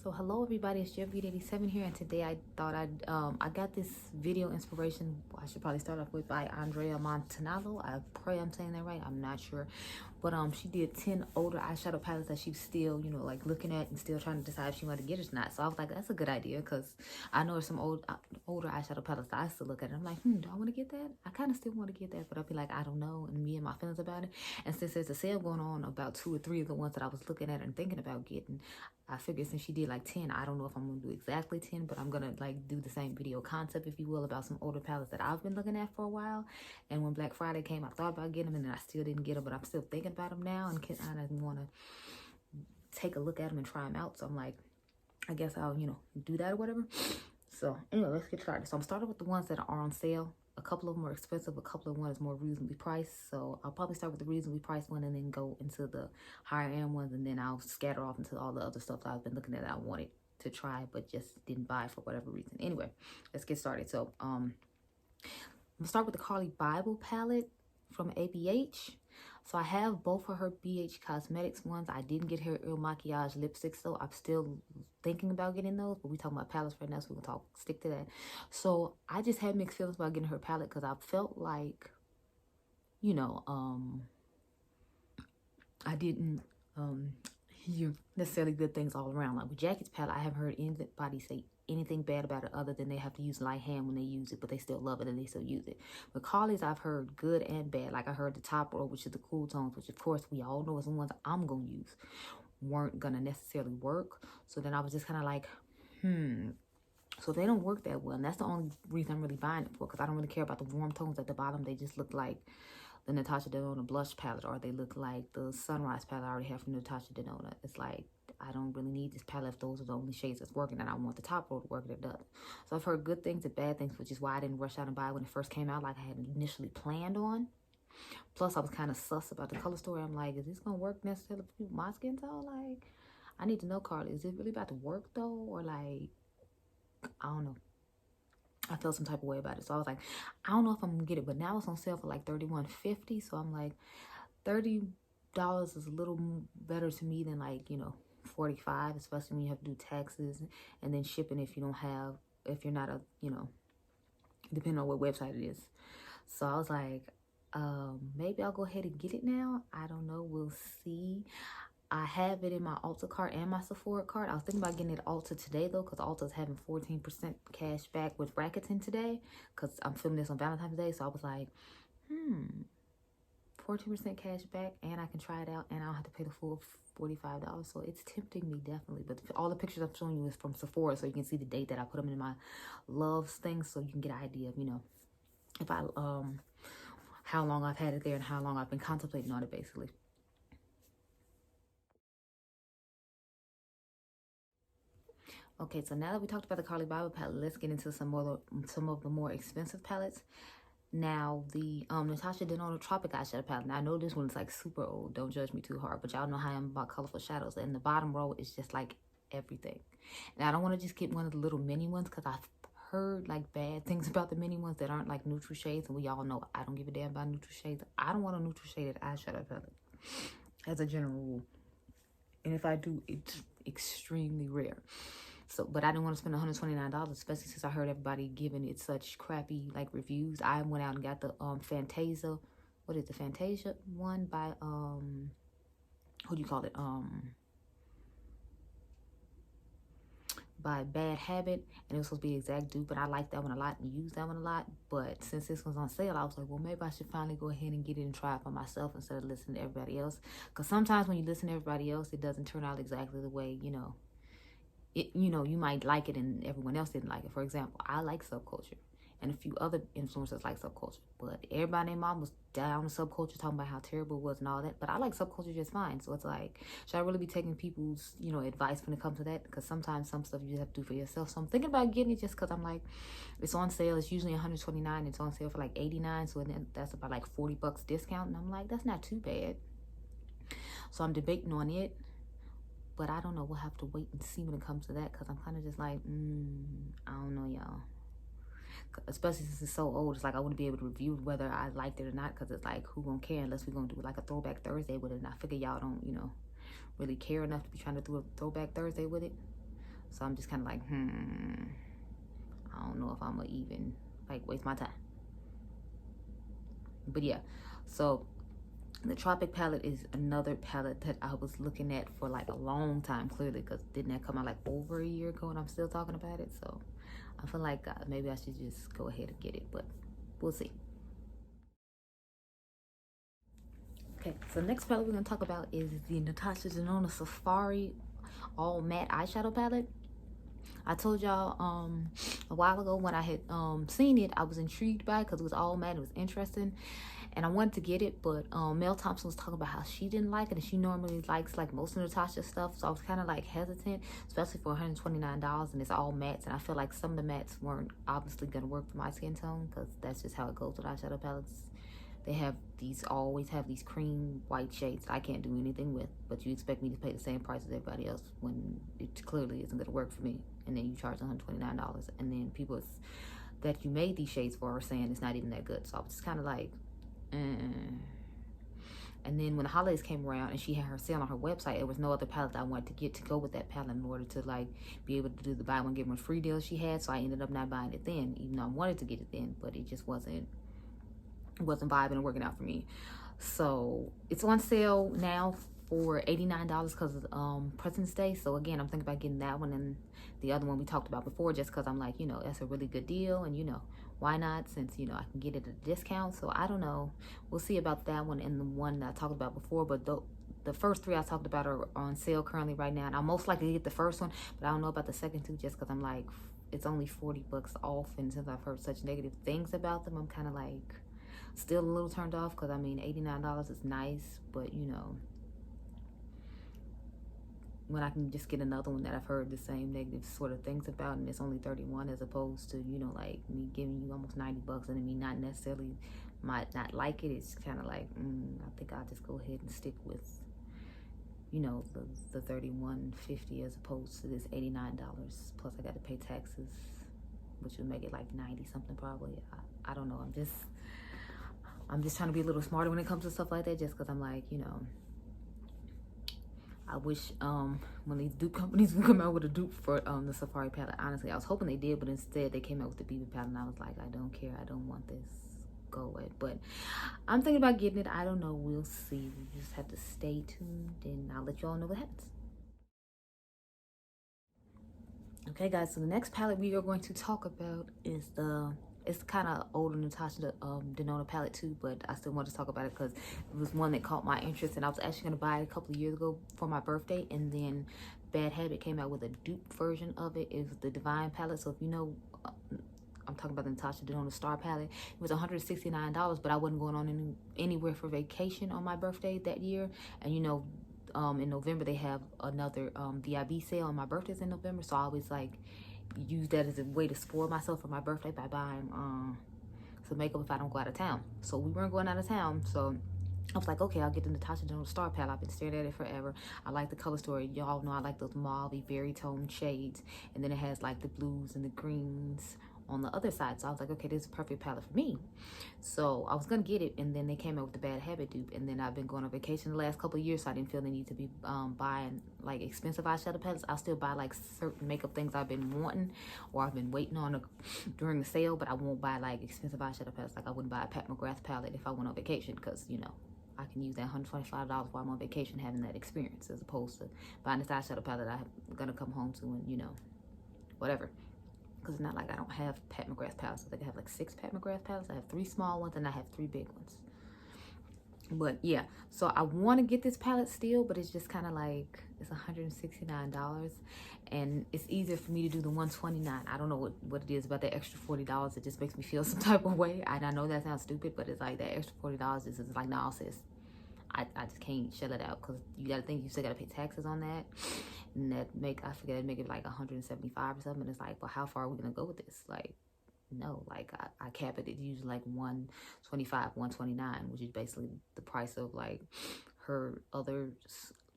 So hello everybody, it's your Beauty 87 here, and today I thought I got this video inspiration. I should probably start off with by Andrea Matillano. I pray I'm saying that right. I'm not sure, but she did 10 older eyeshadow palettes that she's still, you know, like looking at and still trying to decide if she wanted to get it or not. So I was like, that's a good idea, because I know there's some older eyeshadow palettes that I still look at and I'm like, do I want to get that? I kind of still want to get that, but I'll be like, I don't know, and me and my feelings about it. And since there's a sale going on about 2 or 3 of the ones that I was looking at and thinking about getting, I figured since she did like 10, I don't know if I'm going to do exactly 10, but I'm going to like do the same video concept, if you will, about some older palettes that I've been looking at for a while. And when Black Friday came, I thought about getting them, and then I still didn't get them, but I'm still thinking about them now and I want to take a look at them and try them out. So I'm like, I guess I'll, you know, do that or whatever. So anyway, let's get started. So I'm starting with the ones that are on sale. A couple of them are expensive, a couple of ones more reasonably priced. So I'll probably start with the reasonably priced one and then go into the higher end ones, and then I'll scatter off into all the other stuff that I've been looking at that I wanted to try but just didn't buy for whatever reason. Anyway, let's get started. So I'm gonna start with the Carli Bybel palette from ABH. So I have both of her BH Cosmetics ones. I didn't get her Il Maquillage lipsticks, so I'm still thinking about getting those, but we talking about palettes right now, so we're gonna stick to that. So I just had mixed feelings about getting her palette, because I felt like, you know, I didn't hear necessarily good things all around. Like with Jackie's palette, I haven't heard anybody say anything bad about it other than they have to use light hand when they use it, but they still love it and they still use it. But Carli's, I've heard good and bad. Like I heard the top row, which is the cool tones, which of course we all know is the ones I'm gonna use, weren't gonna necessarily work. So then I was just kind of like, so they don't work that well, and that's the only reason I'm really buying it for, because I don't really care about the warm tones at the bottom. They just look like the Natasha Denona blush palette, or they look like the Sunrise palette I already have from Natasha Denona. It's like, I don't really need this palette if those are the only shades that's working, and I want the top row to work, and it doesn't. So I've heard good things and bad things, which is why I didn't rush out and buy it when it first came out like I had initially planned on. Plus, I was kind of sus about the color story. I'm like, is this going to work necessarily for my skin tone? Like, I need to know, Carli, is it really about to work though? Or like, I don't know. I felt some type of way about it. So I was like, I don't know if I'm going to get it. But now it's on sale for like $31.50. So I'm like, $30 is a little better to me than like, you know, $45, especially when you have to do taxes and then shipping if you don't have, if you're not a, you know, depending on what website it is. So I was like, maybe I'll go ahead and get it now. I don't know. We'll see. I have it in my Ulta cart and my Sephora cart. I was thinking about getting it at Ulta today, though, because Ulta's having 14% cash back with Rakuten today, because I'm filming this on Valentine's Day. So I was like, 14% cash back, and I can try it out, and I don't have to pay the full $45. So it's tempting me, definitely. But all the pictures I'm showing you is from Sephora, so you can see the date that I put them in my loves thing, so you can get an idea of, you know, if I, how long I've had it there and how long I've been contemplating on it, basically. Okay, so now that we talked about the Carli Bybel palette, let's get into some of the more expensive palettes. Now, the Natasha Denona Tropic eyeshadow palette. Now, I know this one's like super old. Don't judge me too hard, but y'all know how I am about colorful shadows. And the bottom row is just like everything. And I don't want to just get one of the little mini ones, because I've heard like bad things about the mini ones that aren't like neutral shades. And we all know I don't give a damn about neutral shades. I don't want a neutral shaded eyeshadow palette as a general rule. And if I do, it's extremely rare. So, but I didn't want to spend $129, especially since I heard everybody giving it such crappy like reviews. I went out and got the Fantasia, what is the Fantasia one by what do you call it? By Bad Habit, and it was supposed to be exact dupe, but I like that one a lot and use that one a lot. But since this one's on sale, I was like, well, maybe I should finally go ahead and get it and try it for myself instead of listening to everybody else. Because sometimes when you listen to everybody else, it doesn't turn out exactly the way, you know, you know, you might like it and everyone else didn't like it. For example, I like Subculture, and a few other influencers like Subculture, but everybody named Mom was down to Subculture, talking about how terrible it was and all that. But I like Subculture just fine. So it's like, should I really be taking people's, you know, advice when it comes to that? Because sometimes some stuff you just have to do for yourself. So I'm thinking about getting it just because I'm like, it's on sale. It's usually $129. It's on sale for like $89. So then that's about like $40 discount. And I'm like, that's not too bad. So I'm debating on it. But I don't know. We'll have to wait and see when it comes to that, because I'm kind of just like, I don't know, y'all. Especially since it's so old. It's like I wouldn't be able to review whether I liked it or not, because it's like, who gonna care unless we're gonna do like a Throwback Thursday with it. And I figure y'all don't, you know, really care enough to be trying to do a Throwback Thursday with it. So I'm just kind of like, I don't know if I'm gonna even like waste my time. But yeah, so the Tropic palette is another palette that I was looking at for like a long time, clearly, because didn't that come out like over a year ago and I'm still talking about it? So I feel like maybe I should just go ahead and get it, but we'll see. Okay, so the next palette we're going to talk about is the Natasha Denona Safari All Matte Eyeshadow Palette. I told y'all a while ago when I had seen it, I was intrigued by it because it was all matte. It was interesting. And I wanted to get it, but Mel Thompson was talking about how she didn't like it, and she normally likes like most of Natasha's stuff, so I was kind of like hesitant, especially for $129, and it's all mattes, and I feel like some of the mattes weren't obviously gonna work for my skin tone, because that's just how it goes with eyeshadow palettes. They have these, always have these cream white shades that I can't do anything with, but you expect me to pay the same price as everybody else when it clearly isn't gonna work for me, and then you charge $129, and then people that you made these shades for are saying it's not even that good, so I was just kind of like, And then when the holidays came around and she had her sale on her website, there was no other palette that I wanted to get to go with that palette in order to like be able to do the buy one get one free deal she had. So I ended up not buying it then, even though I wanted to get it then, but it just wasn't vibing and working out for me. So it's on sale now for $89 because of President's Day. So again, I'm thinking about getting that one and the other one we talked about before, just because I'm like, you know, that's a really good deal, and you know, why not, since you know I can get it at a discount. So I don't know, we'll see about that one and the one that I talked about before, but the first three I talked about are on sale currently right now, and I'm most likely to get the first one, but I don't know about the second two, just because I'm like, it's only $40 off, and since I've heard such negative things about them, I'm kind of like still a little turned off, because I mean $89 is nice, but you know, when I can just get another one that I've heard the same negative sort of things about, and it's only $31, as opposed to, you know, like me giving you almost $90 and me not necessarily might not like it. It's kind of like, I think I'll just go ahead and stick with, you know, the $31.50 as opposed to this $89. Plus I got to pay taxes, which would make it like 90 something probably. I don't know. I'm just trying to be a little smarter when it comes to stuff like that, just because I'm like, you know, I wish when these dupe companies would come out with a dupe for the Safari palette. Honestly, I was hoping they did, but instead they came out with the BB palette, and I was like, I don't care. I don't want this. Go away. But I'm thinking about getting it. I don't know. We'll see. We just have to stay tuned, and I'll let you all know what happens. Okay, guys. So the next palette we are going to talk about is it's kind of older Natasha Denona palette too, but I still want to talk about it because it was one that caught my interest, and I was actually going to buy it a couple of years ago for my birthday, and then Bad Habit came out with a dupe version of it. It was the Divine palette. So if you know, I'm talking about the Natasha Denona Star palette. It was $169, but I wasn't going on anywhere for vacation on my birthday that year, and you know, in November they have another VIB sale, and my birthday's in November, so I always like use that as a way to spoil myself for my birthday by buying some makeup if I don't go out of town. So we weren't going out of town, so I was like, okay, I'll get the Natasha Denona Star palette. I've been staring at it forever. I like the color story. Y'all know I like those mauve berry tone shades, and then it has like the blues and the greens on the other side. So I was like, okay, this is a perfect palette for me. So I was gonna get it, and then they came out with the Bad Habit dupe, and then I've been going on vacation the last couple of years, so I didn't feel the need to be buying like expensive eyeshadow palettes. I'll still buy like certain makeup things I've been wanting or I've been waiting on during the sale, but I won't buy like expensive eyeshadow palettes. Like I wouldn't buy a Pat McGrath palette if I went on vacation, because you know, I can use that $125 while I'm on vacation having that experience, as opposed to buying this eyeshadow palette I'm gonna come home to and, you know, whatever. Because it's not like I don't have Pat McGrath palettes. I think I have like 6 Pat McGrath palettes. I have 3 small ones and I have 3 big ones. But yeah, so I want to get this palette still, but it's just kind of like, it's $169, and it's easier for me to do the $129. I don't know what it is about that extra $40. It just makes me feel some type of way. I know that sounds stupid, but it's like that extra $40 is like, nah, sis, I just can't shell it out, because you got to think you still got to pay taxes on that. And that I forget, it make it like 175 or something. And it's like, well, how far are we gonna go with this? Like, no, like I cap it at usually like 125, 129, which is basically the price of like her other,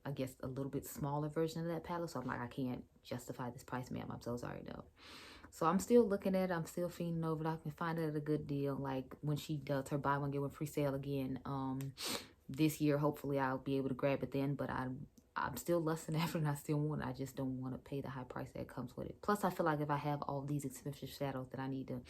I guess, a little bit smaller version of that palette. So I'm like, I can't justify this price, ma'am. I'm so sorry, no. So I'm still looking at it. I'm still fiending over it. I can find it at a good deal. Like when she does her buy one get one free sale again, this year, hopefully I'll be able to grab it then. But I'm still lusting after it and I still want it. I just don't want to pay the high price that comes with it. Plus, I feel like if I have all these expensive shadows, then I need to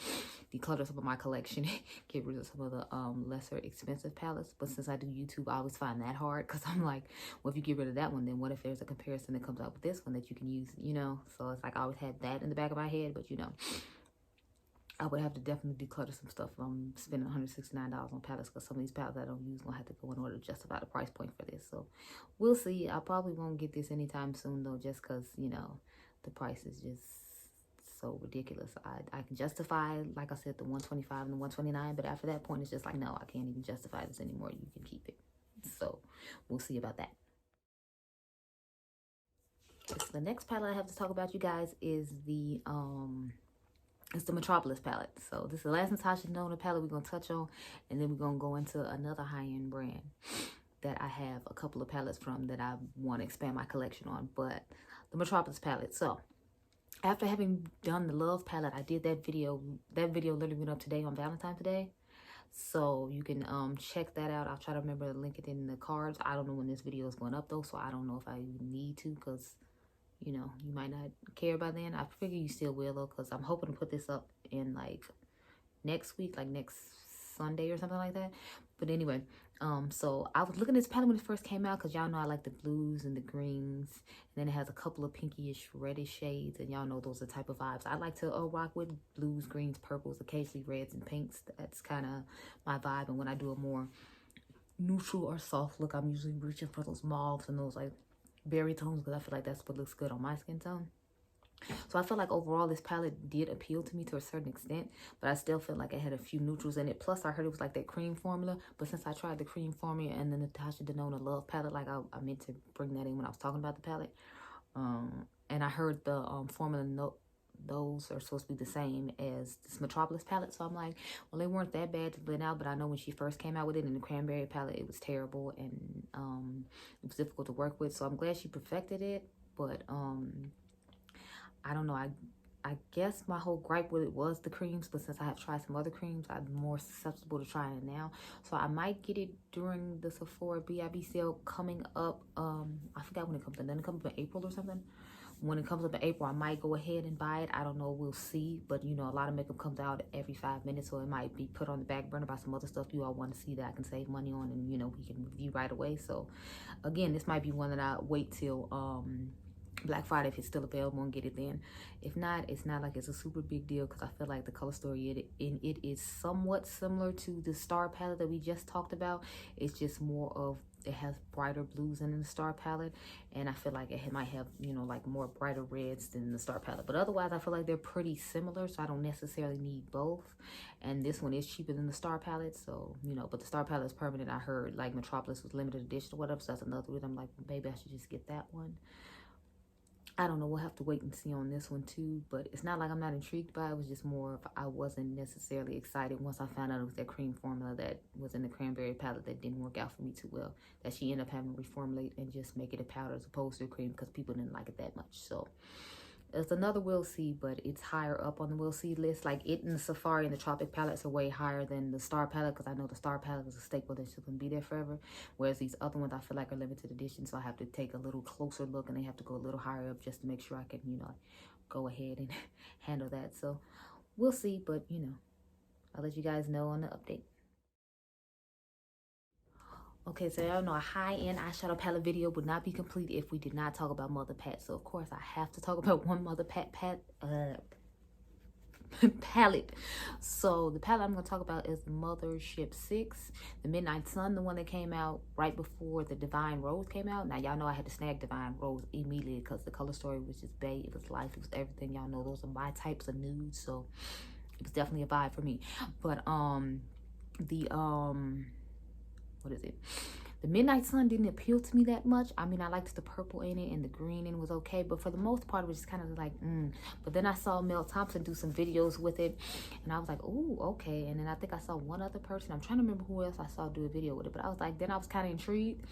declutter some of my collection, get rid of some of the lesser expensive palettes. But since I do YouTube, I always find that hard because I'm like, well, if you get rid of that one, then what if there's a comparison that comes out with this one that you can use, you know? So it's like I always had that in the back of my head, but you know, I would have to definitely declutter some stuff. I'm spending $169 on palettes because some of these palettes I don't use will have to go in order to justify the price point for this. So we'll see. I probably won't get this anytime soon though, just because, you know, the price is just so ridiculous. I can justify, like I said, the $125 and the $129, but after that point, it's just like, no, I can't even justify this anymore. You can keep it. So we'll see about that. So the next palette I have to talk about, you guys, is the it's the Metropolis palette. So this is the last Natasha Denona palette we're going to touch on. And then we're going to go into another high-end brand that I have a couple of palettes from that I want to expand my collection on. But the Metropolis palette. So after having done the Love palette, I did that video. That video literally went up today on Valentine's Day. So you can check that out. I'll try to remember to link it in the cards. I don't know when this video is going up though. So I don't know if I need to because, you know, you might not care by then. I figure you still will though, because I'm hoping to put this up in like next week, like next Sunday or something like that. But anyway, so I was looking at this palette when it first came out because y'all know I like the blues and the greens. And then it has a couple of pinkyish reddish shades, and y'all know those are the type of vibes I like to rock with: blues, greens, purples, occasionally reds and pinks. That's kind of my vibe. And when I do a more neutral or soft look, I'm usually reaching for those mauves and those like berry tones because I feel like that's what looks good on my skin tone. So I feel like overall this palette did appeal to me to a certain extent, but I still feel like it had a few neutrals in it. Plus I heard it was like that cream formula, but since I tried the cream formula and the Natasha Denona Love palette, like I meant to bring that in when I was talking about the palette, and I heard the formula those are supposed to be the same as this Metropolis palette. So I'm like, well, they weren't that bad to blend out, but I know when she first came out with it in the cranberry palette, it was terrible and it was difficult to work with. So I'm glad she perfected it, but I don't know. I guess my whole gripe with it was the creams, but since I have tried some other creams, I'm more susceptible to trying it now. So I might get it during the Sephora BIB sale coming up. I forgot when it comes in. Then it comes up in April or something. When it comes up in April, I might go ahead and buy it. I don't know. We'll see. But, you know, a lot of makeup comes out every 5 minutes, so it might be put on the back burner by some other stuff you all want to see that I can save money on and, you know, we can review right away. So, again, this might be one that I wait till Black Friday if it's still available and get it then. If not, it's not like it's a super big deal because I feel like the color story in it is somewhat similar to the Star palette that we just talked about. It's just more of, it has brighter blues in the Star palette, and I feel like it might have, you know, like more brighter reds than the Star palette. But otherwise, I feel like they're pretty similar, so I don't necessarily need both. And this one is cheaper than the Star palette, so, you know, but the Star palette is permanent. I heard like Metropolis was limited edition or whatever, so that's another reason I'm like, maybe I should just get that one. I don't know. We'll have to wait and see on this one too, but it's not like I'm not intrigued by it. It was just more of, I wasn't necessarily excited once I found out it was that cream formula that was in the cranberry palette that didn't work out for me too well, that she ended up having to reformulate and just make it a powder as opposed to a cream because people didn't like it that much. So it's another we'll see, but it's higher up on the we'll see list. Like it and the Safari and the Tropic palettes are way higher than the Star palette because I know the Star palette is a staple that's just going to be there forever. Whereas these other ones I feel like are limited edition, so I have to take a little closer look and they have to go a little higher up just to make sure I can, you know, go ahead and handle that. So we'll see, but you know, I'll let you guys know on the update. Okay, so y'all know a high-end eyeshadow palette video would not be complete if we did not talk about Mother Pat. So, of course, I have to talk about one Mother Pat palette. So, the palette I'm going to talk about is the Mothership 6, the Midnight Sun, the one that came out right before the Divine Rose came out. Now, y'all know I had to snag Divine Rose immediately because the color story was just bae, it was life, it was everything. Y'all know those are my types of nudes, so it was definitely a vibe for me. But, what is it? The Midnight Sun didn't appeal to me that much. I mean, I liked the purple in it and the green in it was okay, but for the most part, it was just kind of like, But then I saw Mel Thompson do some videos with it, and I was like, oh, okay. And then I think I saw one other person. I'm trying to remember who else I saw do a video with it, but I was like, then I was kind of intrigued.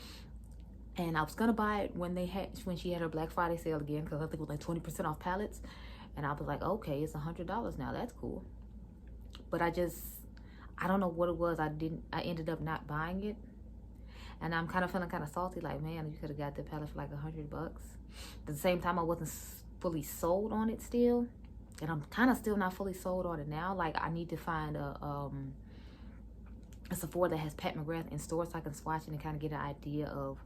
And I was gonna buy it when she had her Black Friday sale again, because I think it was like 20% off palettes. And I was like, okay, it's $100 now. That's cool. But I don't know what it was. I ended up not buying it. And I'm kind of feeling kind of salty, like, man, you could have got the palette for like $100. At the same time, I wasn't fully sold on it still. And I'm kind of still not fully sold on it now. Like, I need to find a Sephora that has Pat McGrath in store so I can swatch it and kind of get an idea of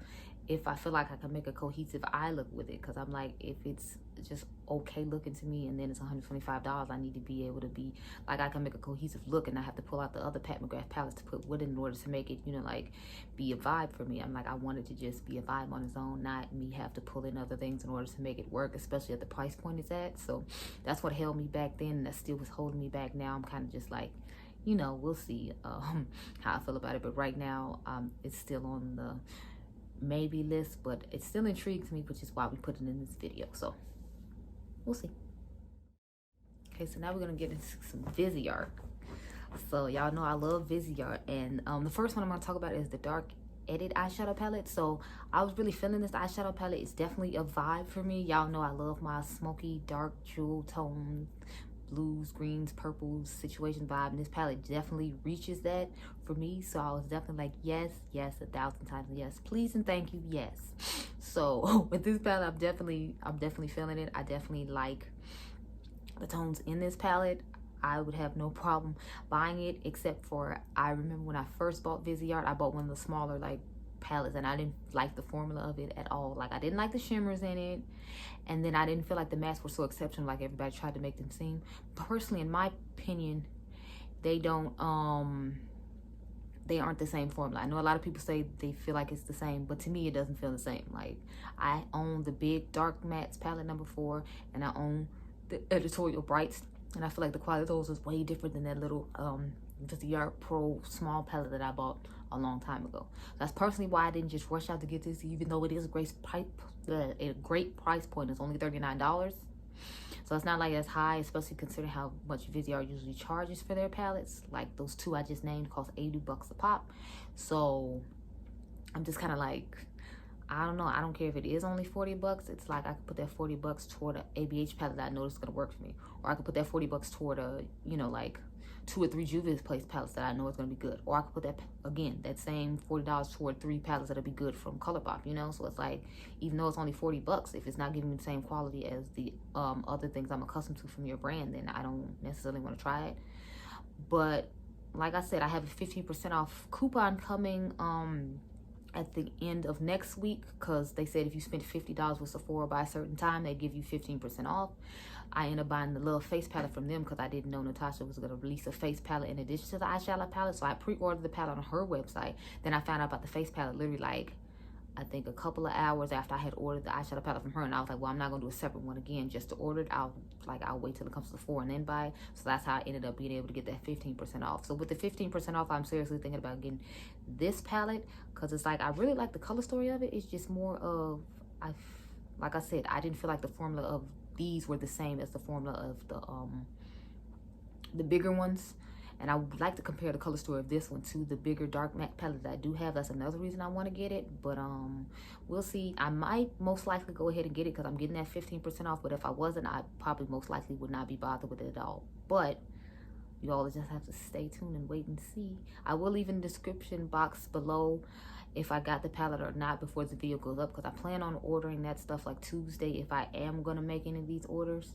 if I feel like I can make a cohesive eye look with it. Because I'm like, if it's just okay looking to me and then it's $125, I need to be able to be like, I can make a cohesive look and I have to pull out the other Pat McGrath palettes to put with it in order to make it, you know, like be a vibe for me. I'm like, I want it to just be a vibe on its own, not me have to pull in other things in order to make it work, especially at the price point it's at. So that's what held me back then, and that still was holding me back now. I'm kind of just like, you know, we'll see how I feel about it. But right now, it's still on the maybe list, but it still intrigues me, which is why we put it in this video. So we'll see. Okay, so now we're gonna get into some viseart. So y'all know I love viseart, and the first one I'm gonna talk about is the Dark Edit eyeshadow palette. So I was really feeling this eyeshadow palette. It's definitely a vibe for me. Y'all know I love my smoky dark jewel tone, blues, greens, purples situation vibe, and this palette definitely reaches that for me. So I was definitely like, yes, yes, 1,000 times yes, please and thank you, yes. So with this palette, I'm definitely feeling it. I definitely like the tones in this palette. I would have no problem buying it, except for I remember when I first bought viseart, I bought one of the smaller like palettes, and I didn't like the formula of it at all. Like, I didn't like the shimmers in it, and then I didn't feel like the mattes were so exceptional like everybody tried to make them seem. Personally, in my opinion, they aren't the same formula. I know a lot of people say they feel like it's the same, but to me it doesn't feel the same. Like, I own the big dark mattes palette number 4, and I own the editorial brights, and I feel like the quality of those is way different than that little viseart Pro small palette that I bought a long time ago. That's personally why I didn't just rush out to get this, even though it is a great price point. It's only $39. So it's not like as high, especially considering how much viseart usually charges for their palettes. Like those two I just named cost $80 a pop. So I'm just kind of like, I don't know. I don't care if it is only $40. It's like I could put that $40 toward an ABH palette that I know is gonna work for me, or I could put that $40 toward a, you know, like 2 or 3 Juvia's Place palettes that I know is gonna be good, or I could put that again, that same $40 toward 3 palettes that'll be good from ColourPop, you know. So it's like, even though it's only $40, if it's not giving me the same quality as the other things I'm accustomed to from your brand, then I don't necessarily want to try it. But like I said, I have a 15% off coupon coming at the end of next week, because they said if you spend $50 with Sephora by a certain time, they give you 15% off. I ended up buying the little face palette from them because I didn't know Natasha was going to release a face palette in addition to the eyeshadow palette. So I pre-ordered the palette on her website. Then I found out about the face palette literally like, I think a couple of hours after I had ordered the eyeshadow palette from her, and I was like, well, I'm not gonna do a separate one again just to order it. I'll wait till it comes to Sephora and then buy it. So that's how I ended up being able to get that 15% off. So with the 15% off, I'm seriously thinking about getting this palette, because it's like, I really like the color story of it. It's just more of, like I said, I didn't feel like the formula of these were the same as the formula of the bigger ones. And I would like to compare the color story of this one to the bigger dark matte palette that I do have. That's another reason I want to get it. But we'll see. I might most likely go ahead and get it because I'm getting that 15% off. But if I wasn't, I probably most likely would not be bothered with it at all. But you all just have to stay tuned and wait and see. I will leave in the description box below if I got the palette or not before the video goes up, because I plan on ordering that stuff like Tuesday if I am going to make any of these orders,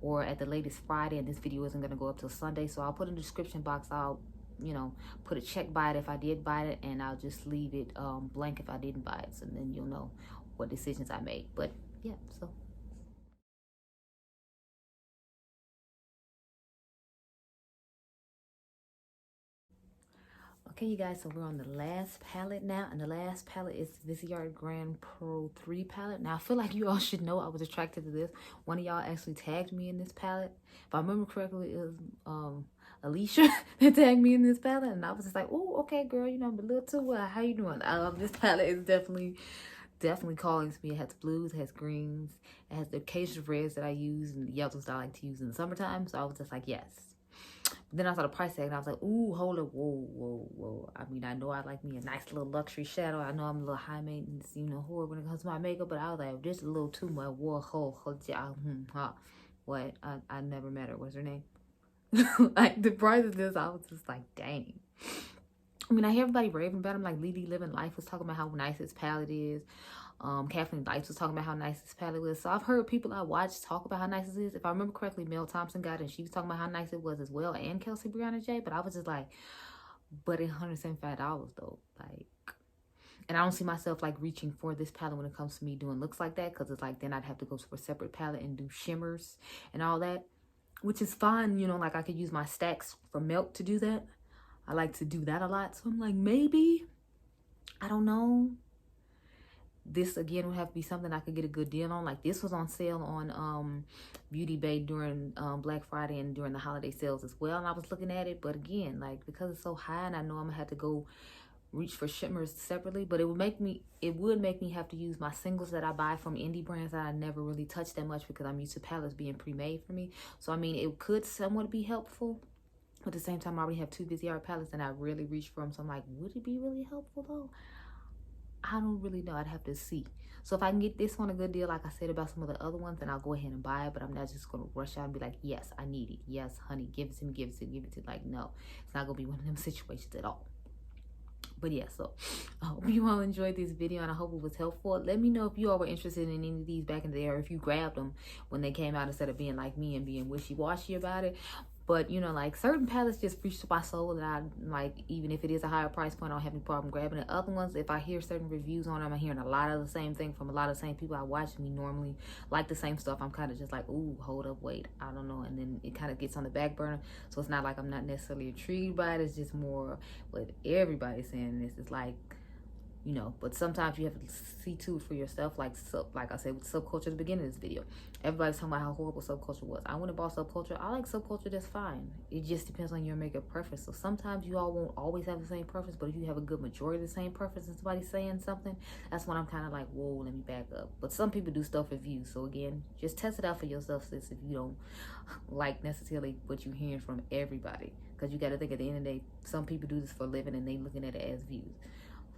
or at the latest Friday, and this video isn't going to go up till Sunday. So I'll put in the description box, I'll, you know, put a check by it if I did buy it, and I'll just leave it blank if I didn't buy it, so then you'll know what decisions I made. But yeah, so okay, you guys, so we're on the last palette now, and the last palette is Viseart Grand Pro 3 palette. Now, I feel like you all should know I was attracted to this. One of y'all actually tagged me in this palette. If I remember correctly, it was Alicia that tagged me in this palette, and I was just like, oh, okay, girl, you know, I'm a little too well. How you doing? This palette is definitely calling to me. It has blues, it has greens, it has the occasional reds that I use, and the yellows that I like to use in the summertime. So I was just like, yes. But then I saw the price tag and I was like, ooh, hold up, whoa. I mean, I know I like me a nice little luxury shadow. I know I'm a little high maintenance, you know, whore when it comes to my makeup, but I was like, this is a little too much. Whoa, what? I never met her. What's her name? Like, the price of this, I was just like, dang. I mean, I hear everybody raving about them. Like Lily Living Life was talking about how nice this palette is. Kathleen Lights was talking about how nice this palette was. So I've heard people I watch talk about how nice it is. If I remember correctly, Mel Thompson got it and she was talking about how nice it was as well, and Kelsey Brianna J. But I was just like, but it's $175 though. Like, and I don't see myself like reaching for this palette when it comes to me doing looks like that, because it's like then I'd have to go to a separate palette and do shimmers and all that, which is fine. You know, like I could use my stacks from Melt to do that. I like to do that a lot. So I'm like, maybe, I don't know. This again would have to be something I could get a good deal on. Like this was on sale on Beauty Bay during Black Friday and during the holiday sales as well. And I was looking at it, but again, like because it's so high and I know I'm gonna have to go reach for shimmers separately, but it would make me have to use my singles that I buy from indie brands that I never really touch that much because I'm used to palettes being pre-made for me. So I mean, it could somewhat be helpful. But at the same time, I already have 2 viseart palettes and I really reach for them. So I'm like, would it be really helpful though? I don't really know. I'd have to see. So if I can get this on a good deal, like I said about some of the other ones, then I'll go ahead and buy it. But I'm not just going to rush out and be like, yes, I need it. Yes, honey, give it to me, give it to me, give it to me. Like, no, it's not going to be one of them situations at all. But yeah, so I hope you all enjoyed this video and I hope it was helpful. Let me know if you all were interested in any of these back in the day, or if you grabbed them when they came out instead of being like me and being wishy-washy about it. But you know, like certain palettes just reach to my soul that I like, even if it is a higher price point, I don't have any problem grabbing it. Other ones, if I hear certain reviews on them, I'm hearing a lot of the same thing from a lot of the same people I watch me normally like the same stuff. I'm kind of just like, ooh, hold up, wait, I don't know. And then it kind of gets on the back burner. So it's not like I'm not necessarily intrigued by it. It's just more what everybody's saying. This is like, you know, but sometimes you have to see too for yourself. Like I said with subculture at the beginning of this video, everybody's talking about how horrible subculture was. I went and bought subculture. I like subculture, that's fine. It just depends on your makeup preference. So sometimes you all won't always have the same preference, but if you have a good majority of the same preference and somebody's saying something, that's when I'm kind of like, whoa, let me back up. But some people do stuff for views. So again, just test it out for yourself, sis, if you don't like necessarily what you're hearing from everybody. Because you got to think at the end of the day, some people do this for a living and they looking at it as views.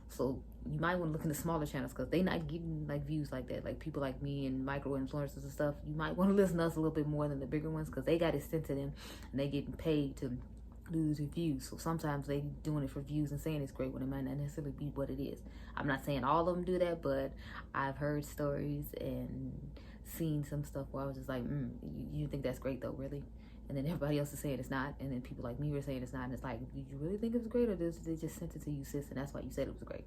So you might want to look into smaller channels because they not getting like views like that. Like people like me and micro influencers and stuff. You might want to listen to us a little bit more than the bigger ones because they got it sent to them and they getting paid to do these reviews. So sometimes they doing it for views and saying it's great when it might not necessarily be what it is. I'm not saying all of them do that, but I've heard stories and seen some stuff where I was just like, you think that's great though, really? And then everybody else is saying it's not. And then people like me were saying it's not. And it's like, did you really think it was great? Or did they just sent it to you, sis? And that's why you said it was great.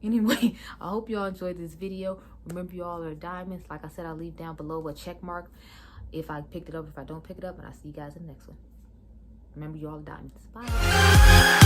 Anyway, I hope y'all enjoyed this video. Remember, you all are diamonds. Like I said, I'll leave down below a check mark if I picked it up, if I don't pick it up. And I'll see you guys in the next one. Remember, you all are diamonds. Bye.